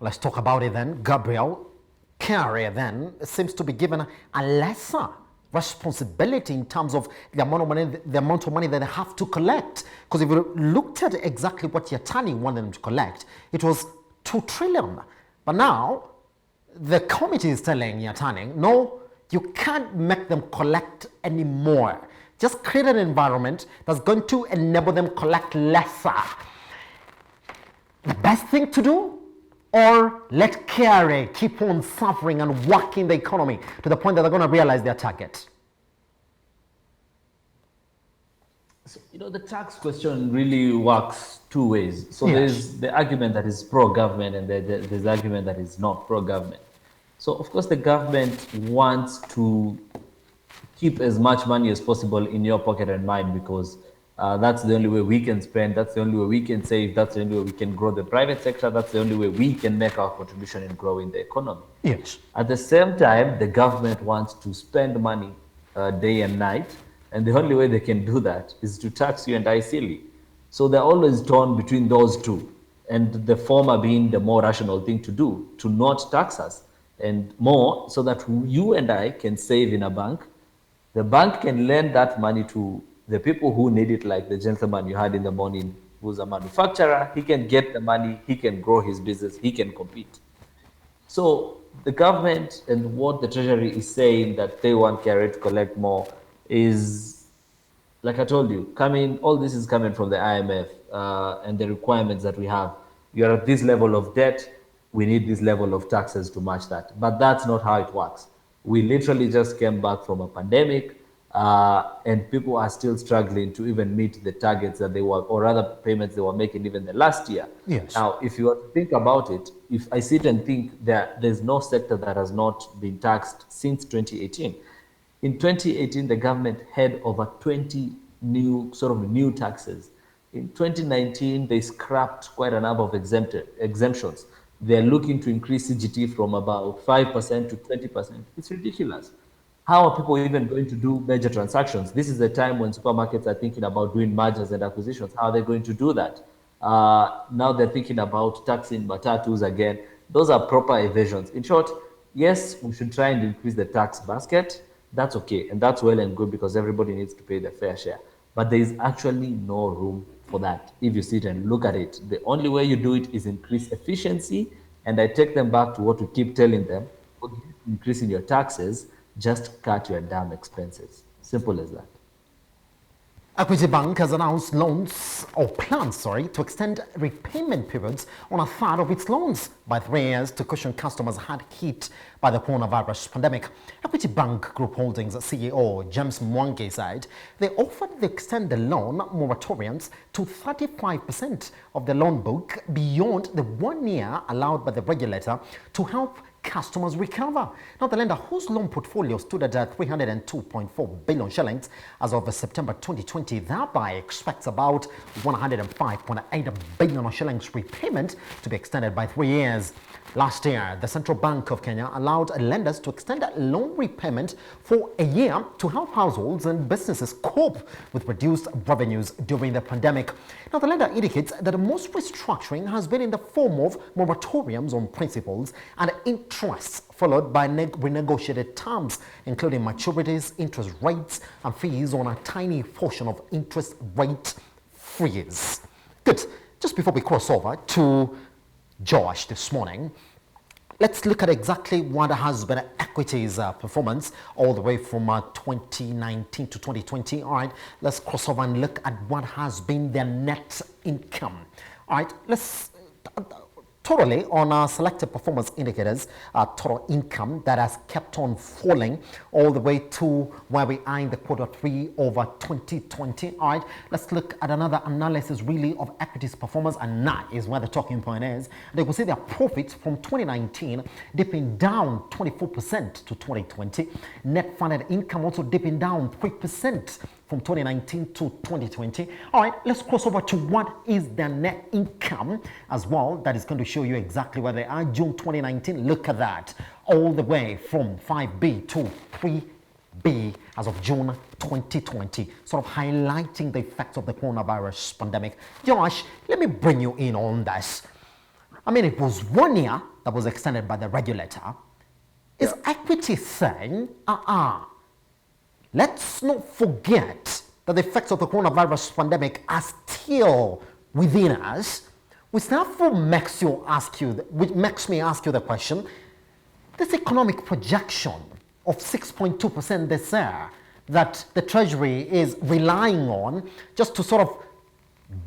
Let's talk about it then. Gabriel Carrier then seems to be given a lesser responsibility in terms of the amount of money that they have to collect. Because if you looked at exactly what Yatani wanted them to collect, it was 2 trillion. But now the committee is telling Yatani, no, you can't make them collect any more. Just create an environment that's going to enable them collect lesser. The best thing to do, or let Kare keep on suffering and working the economy to the point that they're going to realize their target? So, the tax question really works 2 ways. So yes. There's the argument that is pro-government and there's the argument that is not pro-government. So of course the government wants to keep as much money as possible in your pocket and mine, because that's the only way we can spend, that's the only way we can save, that's the only way we can grow the private sector, that's the only way we can make our contribution in growing the economy. Yes. At the same time, the government wants to spend money day and night, and the only way they can do that is to tax you and I silly. So they're always torn between those two, and the former being the more rational thing to do, to not tax us, and more so that you and I can save in a bank. The bank can lend that money to the people who need it, like the gentleman you had in the morning who's a manufacturer. He can get the money, he can grow his business, he can compete. So the government and what the Treasury is saying that they want Kare to collect more is, like I told you, all this is coming from the IMF and the requirements that we have. You're at this level of debt, we need this level of taxes to match that. But that's not how it works. We literally just came back from a pandemic, and people are still struggling to even meet the targets that they were, or other payments they were making even the last year. Yes. Now, if you were to think about it, if I sit and think that there's no sector that has not been taxed since 2018. In 2018, the government had over 20 new taxes. In 2019, they scrapped quite a number of exemptions. They're looking to increase CGT from about 5% to 20%. It's ridiculous. How are people even going to do major transactions? This is the time when supermarkets are thinking about doing mergers and acquisitions. How are they going to do that? Now they're thinking about taxing matatus again. Those are proper evasions. In short, yes, we should try and increase the tax basket. That's okay, and that's well and good, because everybody needs to pay their fair share. But there is actually no room for that. If you sit and look at it, the only way you do it is increase efficiency. And I take them back to what we keep telling them: increasing your taxes, just cut your damn expenses. Simple as that. Equity Bank has announced plans to extend repayment periods on a third of its loans by 3 years to cushion customers hard hit by the coronavirus pandemic. Equity Bank Group Holdings CEO James Mwangi said they offered to extend the loan moratoriums to 35% of the loan book beyond the 1 year allowed by the regulator to help customers recover. Now, the lender, whose loan portfolio stood at 302.4 billion shillings as of September 2020, thereby expects about 105.8 billion shillings repayment to be extended by 3 years. Last year, the Central Bank of Kenya allowed lenders to extend loan repayment for a year to help households and businesses cope with reduced revenues during the pandemic. Now, the lender indicates that most restructuring has been in the form of moratoriums on principals and interests, followed by renegotiated terms, including maturities, interest rates, and fees on a tiny portion of interest rate freeze. Good. Just before we cross over to Josh this morning, let's look at exactly what has been Equity's performance all the way from 2019 to 2020. All right, let's cross over and look at what has been their net income. All right, let's totally on selected performance indicators, total income that has kept on falling all the way to where we are in the Q3 over 2020. All right, let's look at another analysis really of Equity's performance, and that is where the talking point is. They will see their profits from 2019 dipping down 24% to 2020. Net funded income also dipping down 3% from 2019 to 2020. All right, let's cross over to what is their net income as well. That is going to show you exactly where they are. June 2019, look at that. All the way from 5B to 3B as of June 2020, sort of highlighting the effects of the coronavirus pandemic. Josh, let me bring you in on this. I mean, it was 1 year that was extended by the regulator, is equity saying, let's not forget that the effects of the coronavirus pandemic are still within us, which therefore makes me ask you the question, this economic projection of 6.2% this year that the Treasury is relying on just to sort of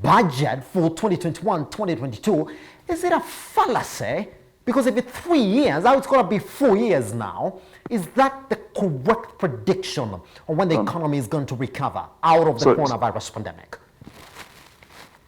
budget for 2021, 2022, is it a fallacy? Because if it's 3 years, now it's going to be 4 years now. Is that the correct prediction on when the economy is going to recover out of the coronavirus pandemic?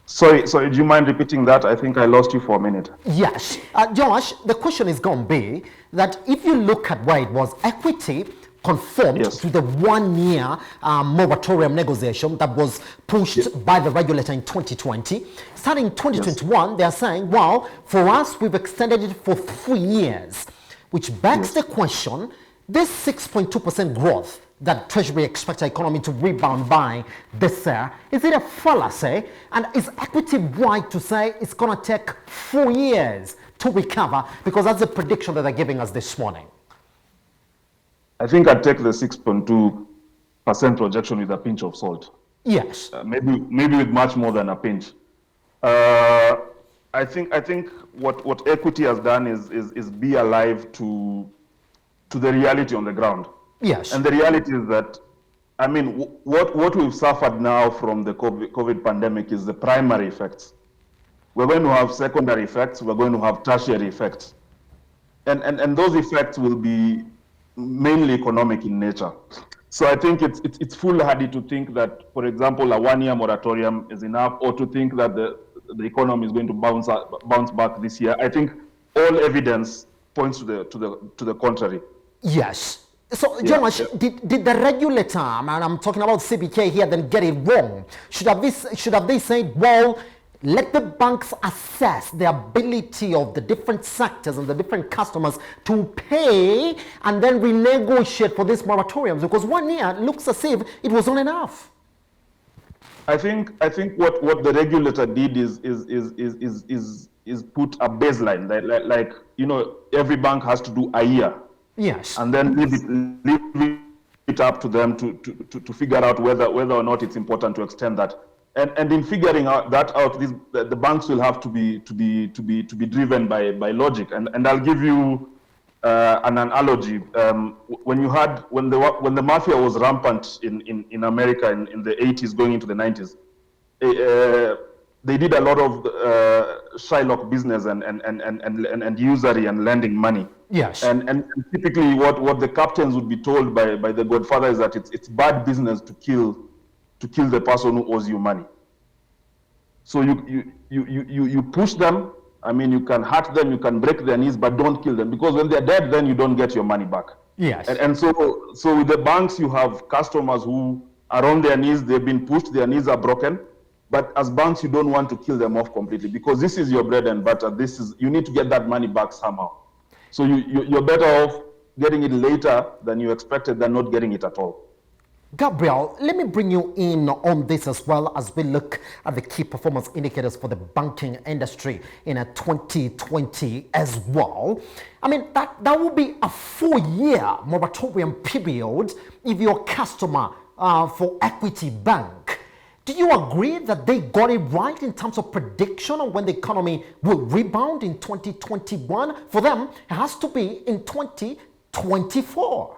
Sorry, do you mind repeating that? I think I lost you for a minute. Yes. Josh, the question is going to be that if you look at where it was, equity conformed to the 1 year moratorium negotiation that was pushed by the regulator in 2020. Starting 2021, they are saying, well, for us, we've extended it for 3 years, which begs the question, this 6.2% growth that Treasury expects the economy to rebound by this year, is it a fallacy? And is equity right to say it's going to take 4 years to recover? Because that's the prediction that they're giving us this morning. I think I'd take the 6.2% projection with a pinch of salt. Yes. Maybe with much more than a pinch. I think what equity has done is be alive to the reality on the ground. Yes. And the reality is that, I mean, what we've suffered now from the COVID pandemic is the primary effects. We're going to have secondary effects. We're going to have tertiary effects. And those effects will be mainly economic in nature. So I think it's foolhardy to think that, for example, a 1 year moratorium is enough, or to think that the economy is going to bounce back this year. I think all evidence points to the contrary. Yes. So, Josh, did the regulator, and I'm talking about CBK here, then get it wrong? Should have they said, well, let the banks assess the ability of the different sectors and the different customers to pay and then renegotiate for these moratoriums? Because 1 year looks as if it was not enough. I think what the regulator did is put a baseline, like every bank has to do a year. Yes. And then leave it up to them to figure out whether or not it's important to extend that. And in figuring that out, the banks will have to be driven by logic. And I'll give you an analogy. When the mafia was rampant in America in the 80s going into the 90s, they did a lot of Shylock business and usury and lending money. Yes. And typically what the captains would be told by the Godfather is that it's bad business to kill the person who owes you money. So you push them. I mean, you can hurt them, you can break their knees, but don't kill them, because when they're dead, then you don't get your money back. Yes. And so with the banks, you have customers who are on their knees, they've been pushed, their knees are broken. But as banks, you don't want to kill them off completely, because this is your bread and butter. You need to get that money back somehow. So you're better off getting it later than you expected than not getting it at all. Gabriel, let me bring you in on this as well as we look at the key performance indicators for the banking industry in 2020 as well. I mean, that will be a 4-year moratorium period if you're a customer for Equity Bank. Do you agree that they got it right in terms of prediction on when the economy will rebound in 2021? For them, it has to be in 2024.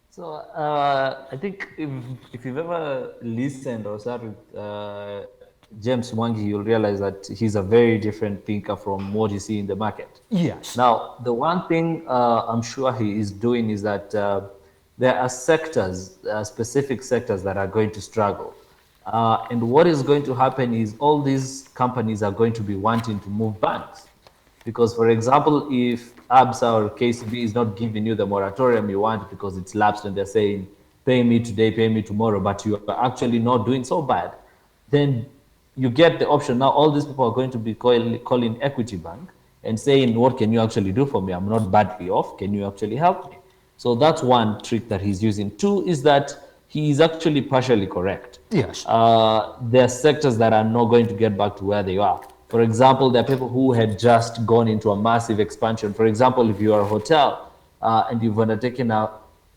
So I think if you've ever listened or sat with James Mwangi, you'll realize that he's a very different thinker from what you see in the market. Yes. Now, the one thing I'm sure he is doing is that there are sectors, specific sectors that are going to struggle. And what is going to happen is all these companies are going to be wanting to move banks. Because, for example, if ABSA or KCB is not giving you the moratorium you want because it's lapsed and they're saying, pay me today, pay me tomorrow, but you are actually not doing so bad, then you get the option. Now, all these people are going to be calling Equity Bank and saying, what can you actually do for me? I'm not badly off. Can you actually help me? So that's one trick that he's using. Two is that he is actually partially correct. Yes. There are sectors that are not going to get back to where they are. For example, there are people who had just gone into a massive expansion. For example, if you are a hotel and you've undertaken a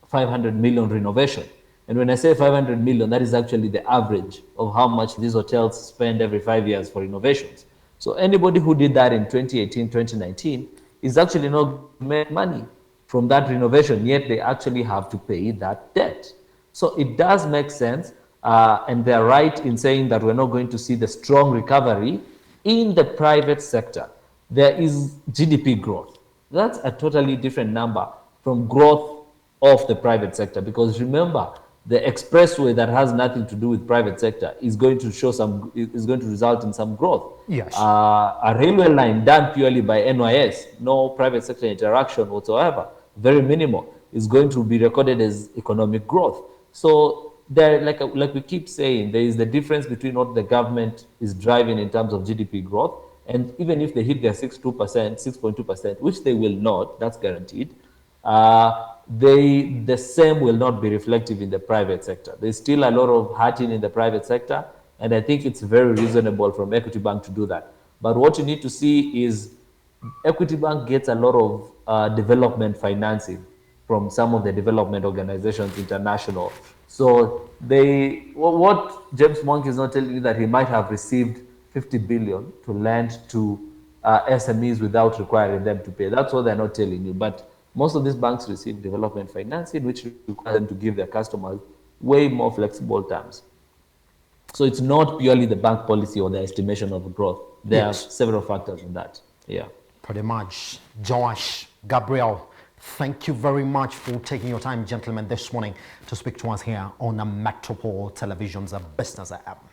500 million renovation, and when I say 500 million, that is actually the average of how much these hotels spend every 5 years for renovations. So anybody who did that in 2018, 2019 is actually not going to make money from that renovation, yet they actually have to pay that debt. So it does make sense, and they're right in saying that we're not going to see the strong recovery in the private sector. There is GDP growth. That's a totally different number from growth of the private sector, because remember, the expressway that has nothing to do with private sector is going to is going to result in some growth. Yes. A railway line done purely by NYS, no private sector interaction whatsoever, very minimal, is going to be recorded as economic growth. So there, like we keep saying, there is the difference between what the government is driving in terms of GDP growth, and even if they hit their 6.2%, which they will not, that's guaranteed, the same will not be reflective in the private sector. There's still a lot of hurting in the private sector, and I think it's very reasonable from Equity Bank to do that. But what you need to see is Equity Bank gets a lot of development financing from some of the development organizations international. So what James Monk is not telling you that he might have received 50 billion to lend to SMEs without requiring them to pay. That's what they're not telling you. But most of these banks receive development financing, which requires them to give their customers way more flexible terms. So it's not purely the bank policy or the estimation of growth. There Yes. are several factors in that. Yeah. Pretty much. Josh, Gabriel, thank you very much for taking your time, gentlemen, this morning to speak to us here on the Metropole Television's Business App.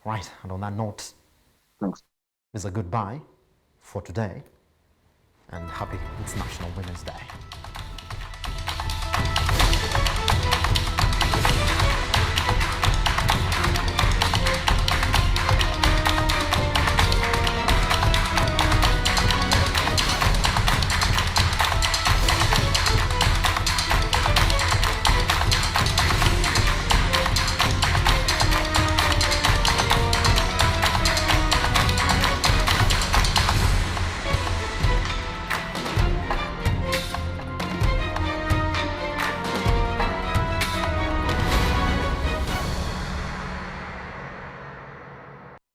Right, and on that note, Thanks. it's a goodbye for today, and happy International Women's Day.